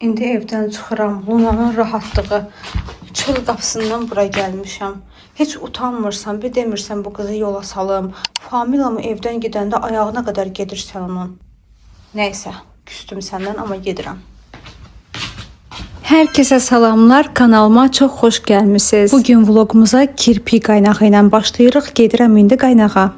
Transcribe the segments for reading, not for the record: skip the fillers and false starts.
İndi evdən çıxıram. Lunanın rahatlığı. Çöl qapısından bura gəlmişəm. Heç utanmırsan, bir demirsən bu qızı yola salım. Familamı evdən gedəndə ayağına qədər gedirsən onun. Nəysə, küstüm səndən, amma gedirəm. Herkese salamlar, kanalıma çok hoş gəlmisiniz. Bugün vlogumuza kirpi qaynağı ilə başlayırıq. Gedirəm indi qaynağa.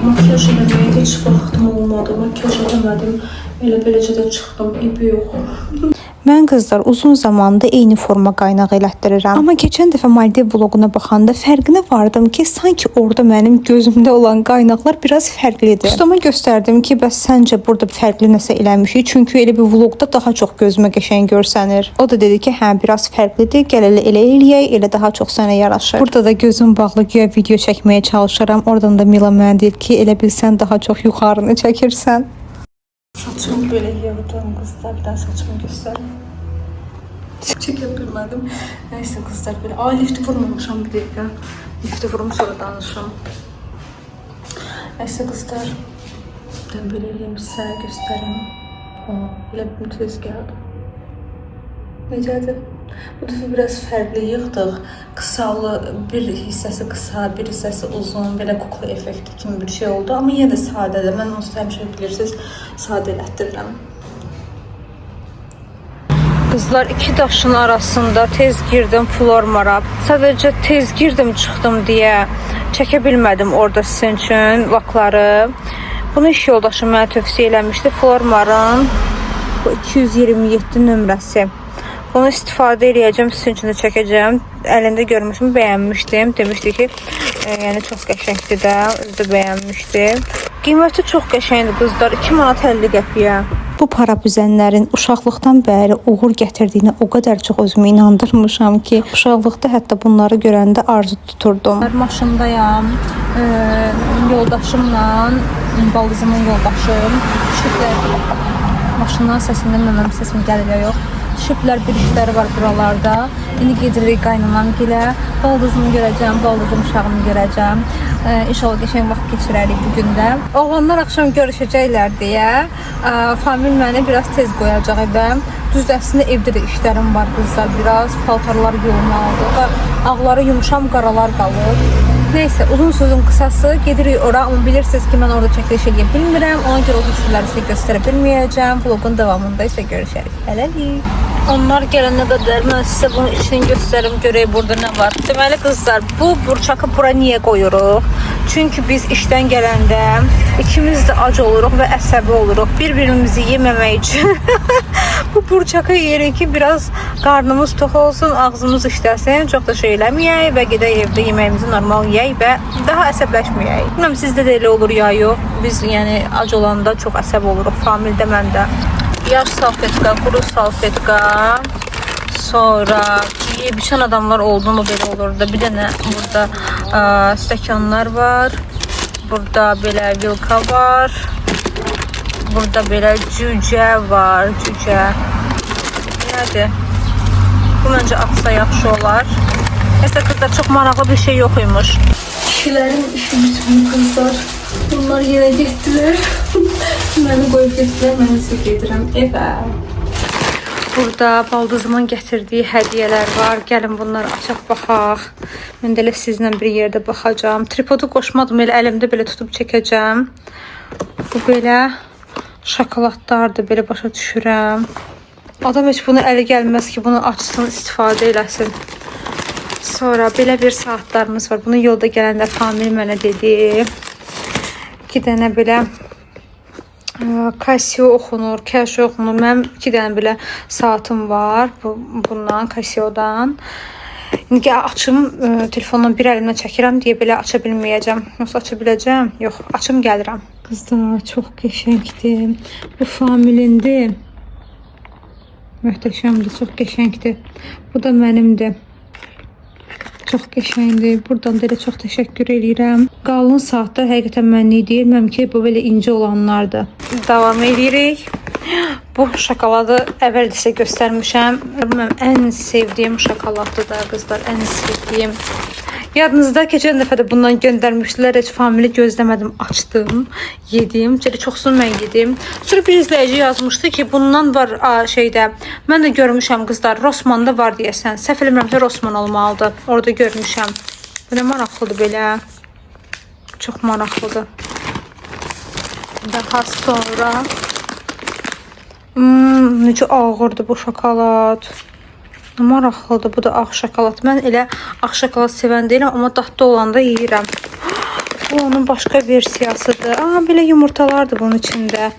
Makyaj eləməyə heç vaxtım olmadı. Makyaj eləmədim. Elə beləcə də çıxdım. İpi yox. Mən qızlar uzun zamandır eyni forma qaynağı elətdirirəm. Amma keçən dəfə Maldiv vloquna baxanda fərqinə vardım ki, sanki orada mənim gözümdə olan qaynaqlar biraz fərqlidir. Ustama göstərdim ki, bəs səncə burada fərqli nəsə eləmişik? Çünki elə bir vloqda daha çox gözümə qəşəng görsənir. O da dedi ki, hə, biraz fərqlidir. Gəl elə eləyək, elə daha çox sənə yaraşır. Burada da gözüm bağlı güya video çəkməyə çalışıram. Oradan da Mila mənə deyir ki, elə bilsən daha çox yuxarını çəkirsən. Saçımı böyle yığdım kızlar. Bir daha saçımı göstereyim. Çekebilmedim. Neyse kızlar böyle. Aa, lifti vurmamışam bir dakika. Lifti vurum sonra danışım. Neyse kızlar. Ben böyle eləyim sizə göstereyim. Elə bir tez geldi. Necədir? Bu dəfə biraz fərqli yığdıq. Qısalı, bir hissəsi qısa, bir hissəsi uzun, belə kukla effekti kimi bir şey oldu. Amma yenə də sadədir. Mən onu həmişə bilirsiniz, sadə elətdirirəm. Qızlar, iki daşın arasında tez girdim Flormara. Sadəcə tez girdim, çıxdım deyə çəkə bilmədim orada sizin üçün vakları. Bunu iş yoldaşım mənə tövsiyə eləmişdi. Flormarın bu 227 nömrəsi. Bunu istifadə edəcəm, sizin üçün də çəkəcəm. Əlində görmüşüm, bəyənmişdim. Demişdi ki, yəni çox qəşəngdir də, özü də bəyənmişdi. Qiyməti çox qəşəngdir qızlar, 2 manat 50 qəpiyə. Bu para büzənlərin uşaqlıqdan bəri uğur gətirdiyinə o qədər çox özümü inandırmışam ki, uşaqlıqda hətta bunları görəndə arzu tuturdum. Maşındayam, yoldaşımla, baldızımın yoldaşım, maşından səsindən mənim səsim gəlir ya yox. Şüblər bir işləri var buralarda. İndi gedirik qaynanam gilə. Baldızımı görəcəm, baldızım uşağımı görəcəm. İnşallah qəşəng vaxt keçirərik bu gündə. Oğlanlar axşam görüşəcəklər deyə Famil məni biraz tez qoyacaq evə. Düz əslində evdə də işlərim var qızlar. Biraz paltarlar yolmalıdır. Ağları yumuşam, qaralar qalır. Neyse, uzun sözün kısası gedirik ora, ama bilirsiniz ki ben orada çəkiliş edə bilmirəm. Ona görə o hissələri sizə göstərə bilməyəcəm. Vlogun davamında isə görüşərik. Hələlik. Onlar gələnə qədər mən sizə bunun içini göstərim, görək burada nə var. Deməli qızlar, bu burçakı bura niyə qoyuruq? Çünki biz işdən gələndə ikimiz də ac oluruq və əsəbi oluruq. Bir-birimizi yeməmək üçün bu burçakı yeyirik ki, biraz qarnımız tox olsun, ağzımız işləsin, çox da şey eləməyək və gedək evdə yeməyimizi normal yeyək və daha əsəbləşməyək. Bilməm, sizdə də elə olur ya yox. Biz yəni ac olanda çox əsəb oluruq. Famildə məndə. Yaş salfetka, kuru salfetka, sonra yebişən adamlar oldu mu belə olur da. Bir dənə burada stəkanlar var. Burada belə vilka var. Burada belə cücə var, cücə. Nədir? Bu məncə atsa yaxşı olar. Nəsə qızlar, çox maraqlı bir şey yox imiş. Kişilərin işi bütün qızlar. Bunlar yenə getdilər. Məni qoyub getdilər, mən isə gedirəm evə. Burada baldızımın gətirdiyi hədiyyələr var. Gəlin bunları açaq baxaq. Mən də elə sizlə bir yerdə baxacağım. Tripodu qoşmadım, elə əlimdə belə tutub çəkəcəm. Bu belə şokoladlardır, belə başa düşürəm. Adam heç bunu əli gəlməz ki, bunu açsın, istifadə eləsin. Sonra belə bir saatlarımız var. Bunu yolda gələndə Famil mənə dedi. 2 dənə belə Casio oxunur, Casio oxunur. Mənim 2 dənə belə saatım var. Bundan, Casio'dan. İndi açım, telefondan bir əlimlə çəkirəm deyə belə aça bilməyəcəm. Yoxsa aça biləcəm? Yox, açım gəlirəm. Qızlar, çox qəşəngdir. Bu Familindir. Möhtəşəmdir, çox qəşəngdir. Bu da mənimdir. Çox qəşəngdir. Buradan da elə çox təşəkkür edirəm. Qalın saatda həqiqətən mənlik deyilməm ki, bu belə incə olanlardır. Davam edirik. Bu şokoladı əvvəl sizə göstərmişəm. Ən sevdiyim şokoladdır da qızlar, ən sevdiyim. Yadınızda keçən dəfə də bundan göndərmişdilər. Heç famili gözləmədim, açdım, yedim. Çoxsunu mən yedim. Sonra bir izləyici yazmışdı ki, bundan var şeydə. Mən də görmüşəm qızlar, Rossmanda var deyəsən. Səhv eləmirəmsə Rossman olmalıdır. Orada görmüşəm. Bu nə maraqlıdır belə. Çox maraqlıdır. Daha sonra necə ağırdır bu şokolad. Maraqlıdır. Bu da ağ şokolad. Mən elə ağ şokolad sevən deyiləm, amma dadlı olanda yeyirəm. Bu onun başqa versiyasıdır. Belə yumurtalardır bunun içində.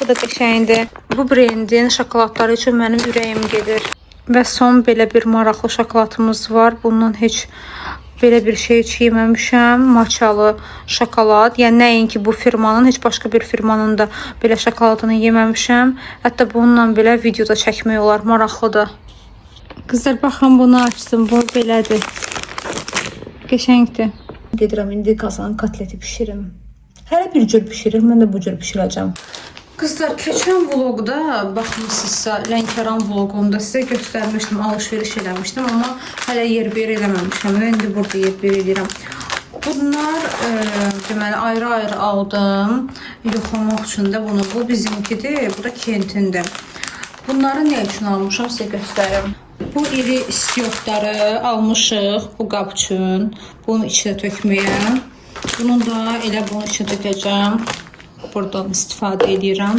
Bu da qəşəngdir. Bu brendin şokoladları üçün mənim ürəyim gedir. Və son belə bir maraqlı şokoladımız var. Bundan heç belə bir şey heç yeməmişəm. Matchalı şokolad. Yəni nəinki bu firmanın, heç başqa bir firmanın da belə şokoladını yeməmişəm. Hətta bununla belə videoda çəkmək olar. Maraqlıdır. Qızlar baxın, bunu açdım. Bu belədir. Qəşəngdir. Gedirəm indi qazan kotleti bişirim. Hər bir cür bişirir. Mən də bu cür bişirəcəm. Qızlar, keçən vlogda baxmışsınızsa, Lənkəran vlogunda sizə göstərmişdim, alışveriş eləmişdim, amma hələ yer-bir eləməmişəm. Mən indi burada yer-bir edirəm. Bunlar deməli ayrı-ayrı aldım. Yoxlamaq üçün də bunu. Bu bizimkidir, bu da Kentindir. Bunları nə üçün almışam sizə göstərim. Bu iri istiyotları almışıq bu qab üçün. Bunu içinə tökməyə. Bunu da elə bunun içinə tökəcəm. Buradan istifadə edirəm.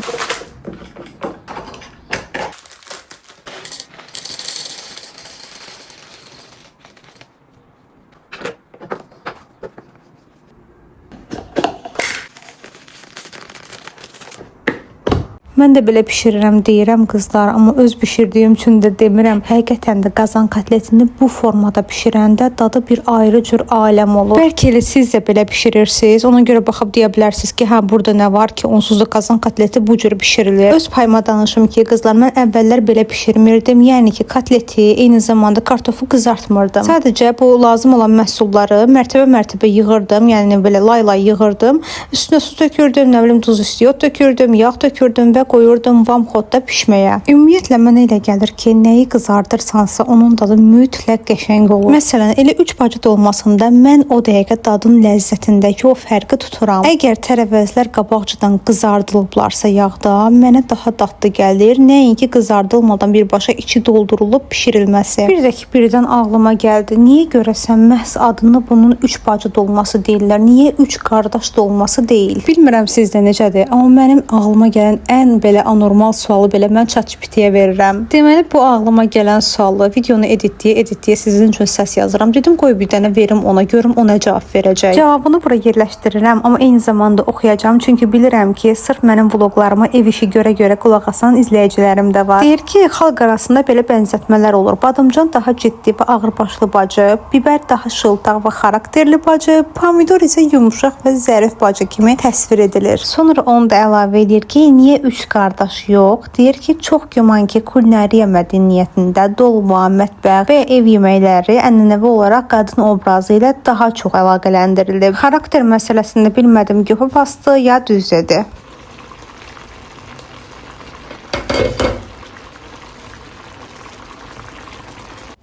Mən də belə bişirirəm deyirəm qızlar, amma öz bişirdiyim üçün də demirəm. Həqiqətən də qazan kotletini bu formada bişirəndə dadı bir ayrı cür aləm olur. Bəlkə elə siz də belə bişirirsiniz. Ona görə baxıb deyə bilərsiniz ki, hə burada nə var ki, onsuz da qazan kotleti bu cür bişirilir. Öz payıma danışım ki, qızlar, mən əvvəllər belə bişirmirdim. Yəni ki, kotleti eyni zamanda kartofu qızartmırdım. Sadəcə bu lazım olan məhsulları mərtəbə yığırdım. Yəni belə lay-lay yığırdım. Üstünə su tökürdüm, nə bilim duz istiyot tökürdüm, yağ tökürdüm və qoyurdum vamxodda pişməyə. Ümumiyyətlə mənə elə gəlir ki, nəyi qızardırsansa onun dadı mütləq qəşəng olur. Məsələn, elə 3 bacı dolmasında mən o dəqiqə dadın ləzzətindəki o fərqi tuturam. Əgər tərəvəzlər qabaqcadan qızardılıblarsa yağda, mənə daha dadlı gəlir. Nəinki qızardılmadan birbaşa içi doldurulub bişirilməsi. Bir də ki, birdən ağlıma gəldi. Niyə görəsən məhz adını bunun 3 bacı dolması deyirlər? Niyə 3 qardaş dolması deyil? Bilmirəm sizdə necədir, amma mənim ağlıma gələn ən belə anormal sualı belə mən ChatGPT-yə verirəm. Deməli bu ağlıma gələn sualı videonu editləyə sizin üçün səs yazıram. Dedim qoy bir dənə verim ona, görüm o nə cavab verəcək. Cavabını bura yerləşdirirəm, amma eyni zamanda oxuyacağam, çünki bilirəm ki, sırf mənim vloqlarıma ev işi görə qulaq asan izləyicilərim də var. Deyir ki, xalq arasında belə bənzətmələr olur. Badımcan daha ciddi və ağırbaşlı bacı, biber daha şıltaq və xarakterli bacı, pomidor isə yumuşaq və zərif bacı kimi təsvir edilir. Sonra onu da əlavə edir ki, niyə 3 qardaş yox? Deyir ki, çox güman ki, kulinariya mədəniyyətində dolma, mətbəx və ev yeməkləri ənənəvi olaraq qadın obrazı ilə daha çox əlaqələndirilib. Xarakter məsələsində bilmədim ki, bastı ya düz dedi.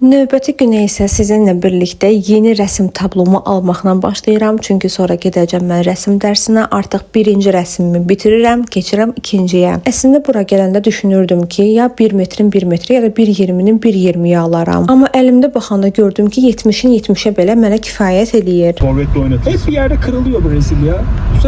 Növbəti günə isə sizinlə birlikdə yeni rəsm tablomu almaqla başlayıram. Çünki sonra gedəcəm mən rəsm dərsinə. Artıq birinci rəsmimi bitirirəm, keçirəm ikinciyə. Əslində bura gələndə düşünürdüm ki, ya 1 metrin 1 metri ya da 1.20-nin 1.20-yi alaram. Amma əlimdə baxanda gördüm ki, 70'in 70'e belə mənə kifayət eləyir. Forvet'le oynatır. Hep bir yerde kırılıyor Brezilya. Bu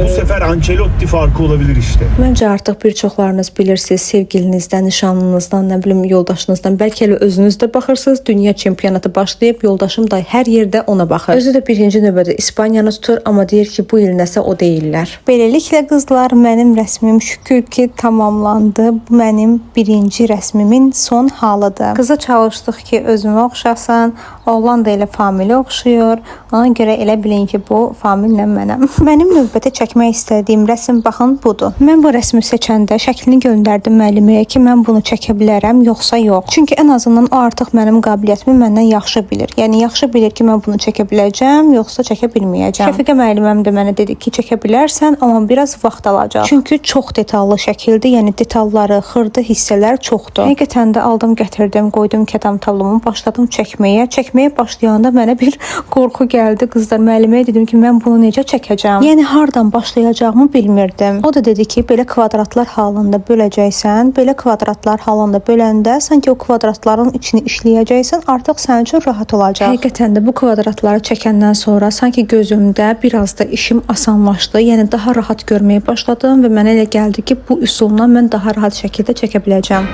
sefer Ancelotti farkı olabilir işte. Məncə artıq bir çoxlarınız bilirsiniz, sevgilinizdən, nişanlınızdan, nə bilim yoldaşınızdan, bəlkə elə özünüz də baxırsınız, dünya çempionatı başlayıb, yoldaşım da hər yerdə ona baxır. Özü də birinci növbədə İspaniyanı tutur, amma deyir ki, bu il nəsə o deyirlər. Beləliklə qızlar, mənim rəsmim şükür ki, tamamlandı. Bu mənim birinci rəsmimin son halıdır. Qıza çalışdıq ki, özümə oxşasın. Oğlan da elə famili oxşuyur. Ona görə elə bilin ki, bu famillə mənəm. Mən Mənim növbəti çəkmək istədiyim rəsm baxın budur. Mən bu rəsmi seçəndə şəklini göndərdim müəlliməyə ki, mən bunu çəkə bilərəm yoxsa yox. Çünki ən azından o artıq mənim qabiliyyətimi məndən yaxşı bilir. Yəni yaxşı bilir ki, mən bunu çəkə biləcəm yoxsa çəkə bilməyəcəm. Şəfiqə müəlliməm də mənə dedi ki, çəkə bilərsən, amma biraz vaxt alacaq. Çünki çox detallı şəkildir. Yəni detalları, xırda hissələr çoxdur. Həqiqətən də aldım, gətirdim, qoydum kədam tablomu, başladım çəkməyə. Çəkməyə başlayanda mənə bir qorxu gəldi. Qızlar, müəlliməyə dedim ki, mən bunu necə çəkəcəm? Yəni hardan başlayacağımı bilmirdim. O da dedi ki, belə kvadratlar halında böləcəksən. Belə kvadratlar halında böləndə sanki o kvadratların içini işləyəcəksən, artıq sənin üçün rahat olacaq. Həqiqətən də bu kvadratları çəkəndən sonra sanki gözümdə biraz da işim asanlaşdı. Yəni daha rahat görməyə başladım və mənə elə gəldi ki, bu üsulla mən daha rahat şəkildə çəkə biləcəm.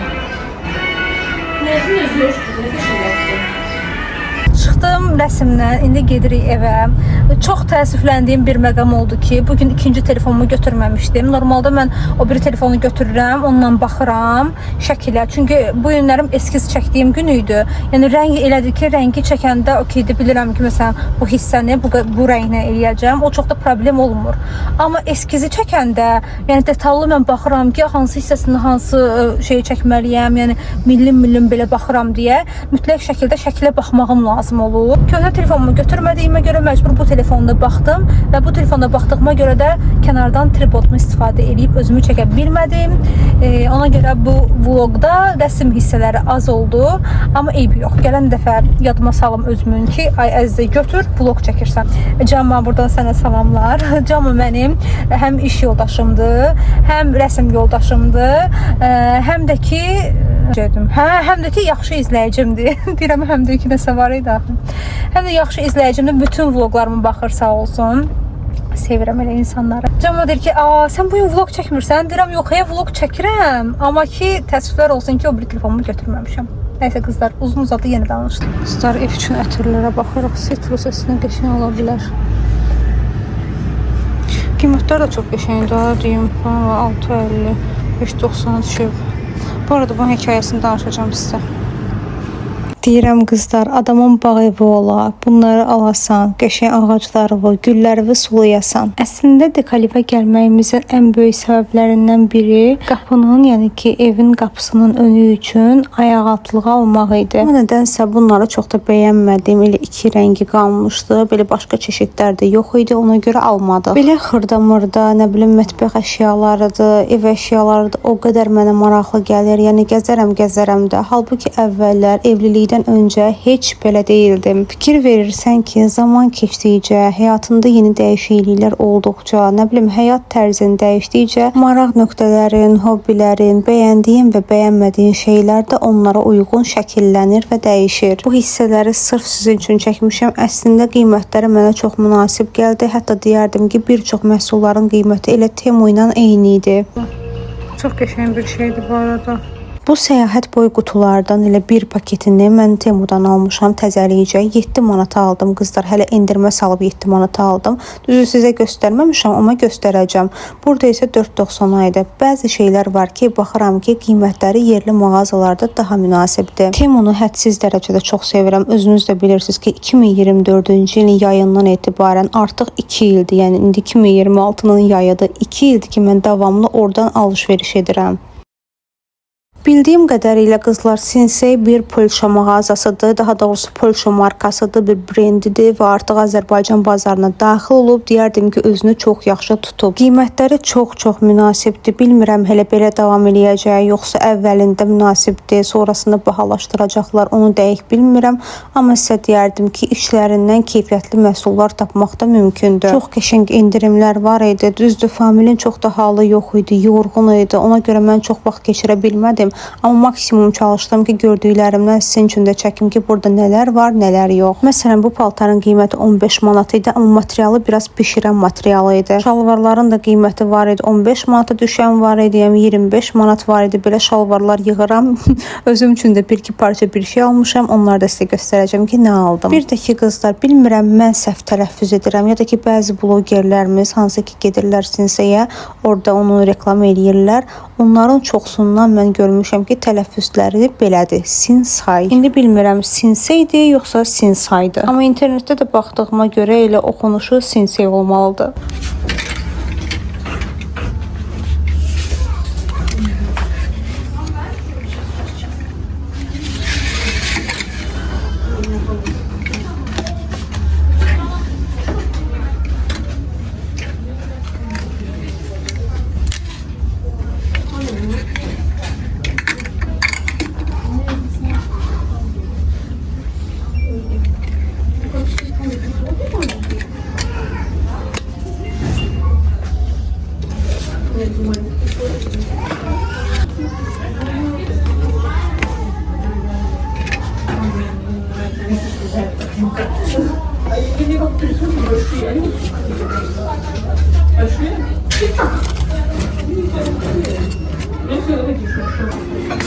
Çıxdım rəsmdən, indi gedirik evə. Çox təəssüfləndiyim bir məqam oldu ki, bugün ikinci telefonumu götürməmişdim. Normalda mən o bir telefonu götürürəm, ondan baxıram şəkilə. Çünki bu günlərim eskiz çəkdiyim gün idi. Yəni rəng elədir ki, rəngi çəkəndə okeydir, bilirəm ki, məsələn bu hissəni bu rənglə eləyəcəm. O çox da problem olmur. Amma eskizi çəkəndə, yəni detallı mən baxıram ki, hansı hissəsində hansı şeyi çəkməliyəm, yəni millim belə baxıram deyə mütləq şəkildə şəkilə baxmağım lazım olur. Köhnə telefonumu götürmədiyimə görə məcbur bu telefonda baxdım və bu telefonda baxdığıma görə də kənardan tripodumu istifadə edib özümü çəkə bilmədim. Ona görə bu vlogda rəsm hissələri az oldu, amma eybi yox. Gələn dəfə yadıma salım özümün ki, ay əzizə götür, vlog çəkirsən. Cama buradan sənə salamlar. Cama mənim həm iş yoldaşımdır, həm rəsm yoldaşımdır, həm də ki yaxşı izləyicimdir. Deyirəm, həm də ki, nəsə var idi axı. Həm də yaxşı izləyicimdir, bütün vloglarımı baxır, sağ olsun. Sevirəm elə insanları. Cama deyir ki, sən bu gün vlog çəkmirsən? Deyirəm, yox, vlog çəkirəm. Amma ki, təəssüflər olsun ki, o bir telefonumu götürməmişəm. Nəysə qızlar, uzun uzadı yenə danışdım. Qızlar, ev üçün ətirlərə baxırıq. Sitrus əslində qəşəng ola bilər. Qiymətlər də çox qəşəngdir, deyim. 6.50, 5.90 düşüb. Bu arada bunun hekayəsini danışacağım sizə. Deyirəm qızlar, adamın bağ evi ola, bunları alasan, qəşəng ağacları, gülləri sulayasan. Əslində dekalivə gəlməyimizin ən böyük səbəblərindən biri qapının, yəni ki, evin qapısının önü üçün ayaqaltılığı almaq idi. Amma nədənsə bunları çox da bəyənmədim. Elə iki rəngi qalmışdı. Belə başqa çeşidlər də yox idi. Ona görə almadım. Belə xırda-mırda, nə bilim, mətbəx əşyalarıdır, ev əşyalarıdır. O qədər mənə maraqlı gəlir. Yəni gəzərəm də. Halbuki əvvəllər evlilikdə öncə heç belə deyildim. Fikir verirsən ki, zaman keçdikcə, həyatında yeni dəyişikliklər olduqca, nə bilim, həyat tərzin dəyişdikcə, maraq nöqtələrin, hobbilərin, bəyəndiyin və bəyənmədiyin şeylər də onlara uyğun şəkillənir və dəyişir. Bu hissələri sırf sizin üçün çəkmişəm. Əslində qiymətləri mənə çox münasib gəldi. Hətta deyərdim ki, bir çox məhsulların qiyməti elə Temu ilə eyni idi. Çox qəşəng bir şeydir bu arada. Bu səyahət boyu qutulardan elə bir paketini mən Temudan almışam təzəlikcə. 7 manata aldım qızlar. Hələ endirmə salıb 7 manata aldım. Düzü sizə göstərməmişəm, amma göstərəcəm. Burada isə 4.90 idi. Bəzi şeylər var ki, baxıram ki, qiymətləri yerli mağazalarda daha münasibdir. Temunu hədsiz dərəcədə çox sevirəm. Özünüz də bilirsiniz ki, 2024-cü ilin yayından etibarən artıq 2 ildir. Yəni indi 2026-nın yayıdır. 2 ildir ki, mən davamlı oradan alış-veriş edirəm. Bildiyim qədərilə qızlar, Sinsey bir Polşa mağazasıdır, daha doğrusu Polşa markasıdır, bir brendidir və artıq Azərbaycan bazarına daxil olub, deyərdim ki, özünü çox yaxşı tutub. Qiymətləri çox münasibdir. Bilmirəm hələ belə davam eləyəcək, yoxsa əvvəlində münasibdir, sonrasında bahalaşdıracaqlar, onu dəqiq bilmirəm. Amma sizə deyərdim ki, içlərindən keyfiyyətli məhsullar tapmaq da mümkündür. Çox qəşəng endirimlər var idi. Düzdür, familin çox da halı yox idi, yorğun idi. Ona görə mən çox vaxt keçirə bilmədim. Amma maksimum çalışdım ki, gördüklərimdən sizin üçün də çəkim ki, burada nələr var, nələr yox. Məsələn, bu paltarın qiyməti 15 manat idi, amma materialı biraz bişirən materialı idi. Şalvarların da qiyməti var idi, 15 manata düşən var idi, yəni 25 manat var idi. Belə şalvarlar yığıram. Özüm üçün də bir-iki parça bir şey almışam. Onları da sizə göstərəcəm ki, nə aldım. Bir də ki, qızlar, bilmirəm mən səhv tələffüz edirəm, ya da ki, bəzi blogerlərimiz, hansı ki, gedirlər Sinsəyə, orada onu reklam eləyirlər. Onların çoxsundan mən görmüşəm ki, tələffüzləri belədir. Sinsay. İndi bilmirəm, Sinseydi yoxsa Sinsaydı. Amma internetdə də baxdığıma görə elə oxunuşu Sinsey olmalıdır.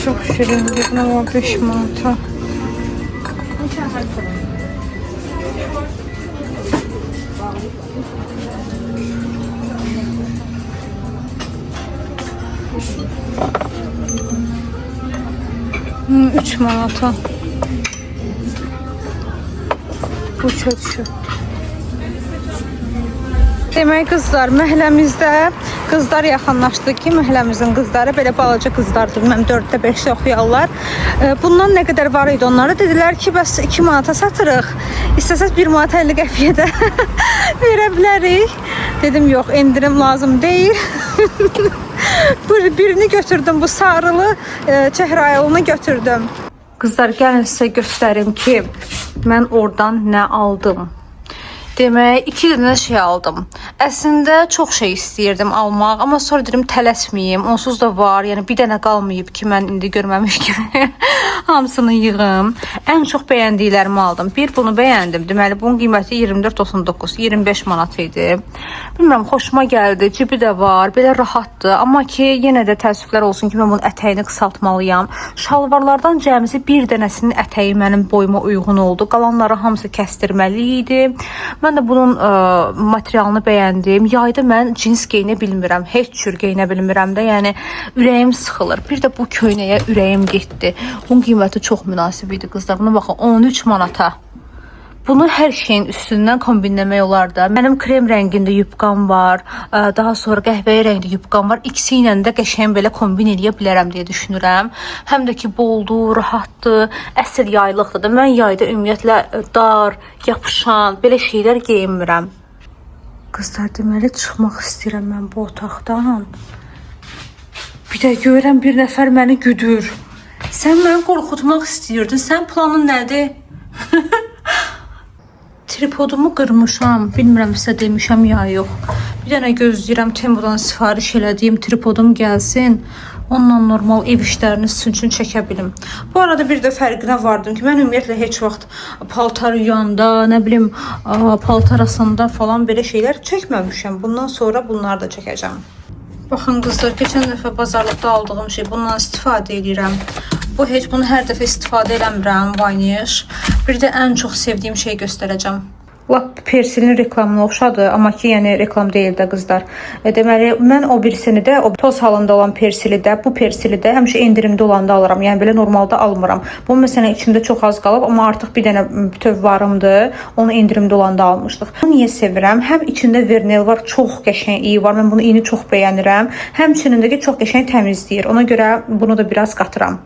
Çok şirindir. Buna var 5 manata. Hmm, 3 manata. Bu çöçü. Demək qızlar, məhəlləmizdə qızlar yaxınlaşdı ki, məhəlləmizin qızları belə balaca qızlardır. Bilməm 4-də 5-də oxuyarlar. Bundan nə qədər var idi onlara? Dedilər ki, bəs 2 manata satırıq. İstəsəz 1 manat 50 qəpiyə də verə bilərik. Dedim, yox, endirim lazım deyil. Birini götürdüm, bu sarılı çəhrayolunu götürdüm. Qızlar, gəlin sizə göstərim ki, mən oradan nə aldım. Demək, 2 dənə şey aldım. Əslində çox şey istəyirdim almaq, amma sonra dedim tələsməyim. Onsuz da var, yəni bir dənə qalmayıb ki, mən indi görməmiş kimi hamısını yığım. Ən çox bəyəndiklərimi aldım. Bir bunu bəyəndim. Deməli, bunun qiyməti 24.99, 25 manat idi. Bilmirəm, xoşuma gəldi. Cibi də var, belə rahatdır. Amma ki, yenə də təəssüflər olsun ki, mən bunun ətəyini qısaltmalıyam. Şalvarlardan cəmisi bir dənəsinin ətəyi mənim boyuma uyğun oldu. Qalanları hamısı kəstirməli idi. Mən də bunun materialını bəyəndim. Yayda mən cins geyinə bilmirəm. Heç cür geyinə bilmirəm də. Yəni ürəyim sıxılır. Bir də bu köynəyə ürəyim getdi. Bunun qiyməti çox münasib idi qızlar. Buna baxın, 13 manata. Bunu hər şeyin üstündən kombinləmək olar da. Mənim krem rəngində yubqam var. Daha sonra qəhvəyi rəngdə yubqam var. İkisi ilə də qəşəng belə kombin eləyə bilərəm deyə düşünürəm. Həm də ki, boldur, rahatdır, əsl yaylıqdır da. Mən yayda ümumiyyətlə dar, yapışan, belə şeylər geyinmirəm. Qızlar, deməli çıxmaq istəyirəm mən bu otaqdan. Bir də görürəm bir nəfər məni güdür. Sən məni qorxutmaq istəyirdin. Sən planın nədir? Tripodumu qırmışam. Bilmirəm sizə demişəm ya yox. Bir dənə gözləyirəm Temudan sifariş elədiyim tripodum gəlsin. Onunla normal ev işlərini sizin üçün çəkə bilim. Bu arada bir də fərqinə vardım ki, mən ümumiyyətlə heç vaxt paltar yuyanda, nə bilim, paltar asanda falan belə şeylər çəkməmişəm. Bundan sonra bunları da çəkəcəm. Baxın qızlar, keçən dəfə bazarlıqda aldığım şey, bundan istifadə edirəm. Bunu hər dəfə istifadə eləmirəm, vaniş. Bir də ən çox sevdiyim şey göstərəcəm. Lap Persilin reklamına oxşadı, amma ki, yəni reklam deyil də qızlar. Deməli, mən o birisini də, o toz halında olan Persili də, bu Persili də həmişə endirimdə olanda alıram. Yəni belə normalda almıram. Bu məsələn içimdə çox az qalıb, amma artıq bir dənə bütöv varımdır. Onu endirimdə olanda almışdıq. Bunu niyə sevirəm? Həm içində vernel var, çox qəşəng iyi var. Mən bunu iyini çox bəyənirəm. Həmçinin də ki, çox qəşəng təmizləyir. Ona görə bunu da biraz qatıram.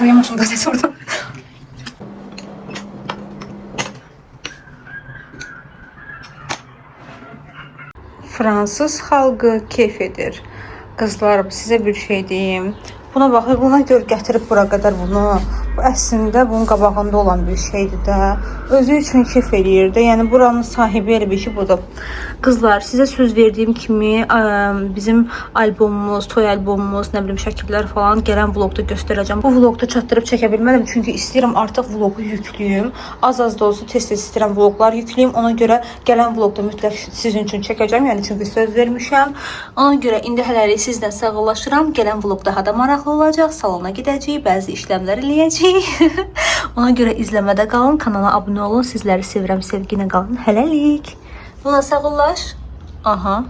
Yamaşımda ses orada. Fransız xalqı keyf edir. Qızlar, sizə bir şey deyim. Buna baxın, buna gör gətirib bura qədər bunu. Bu əslində bunun qabağında olan bir şeydir də. Özü üçün keyf eləyir də. Yəni buranın sahibi elə bir ki, budur. Qızlar, sizə söz verdiyim kimi bizim albomumuz, toy albomumuz, nə bilim şəkillər falan gələn vlogda göstərəcəm. Bu vlogda çatdırıb çəkə bilmədim, çünki istəyirəm artıq vlogu yüklüyüm. Az da olsa tez-tez istəyirəm vloglar yüklüyüm. Ona görə gələn vlogda mütləq sizin üçün çəkəcəm. Yəni çünki söz vermişəm. Ona görə indi hələlik sizdən sağollaşıram. Gələn vlog daha da maraqlı olacaq. Salona gedəcəyik, bəzi işləmlər eləyəcəyik. Ona görə izləmədə qalın, kanala abunə olun. Sizləri sevirəm, sevginə qalın. Hələlik. Buna sağolaş. Aha.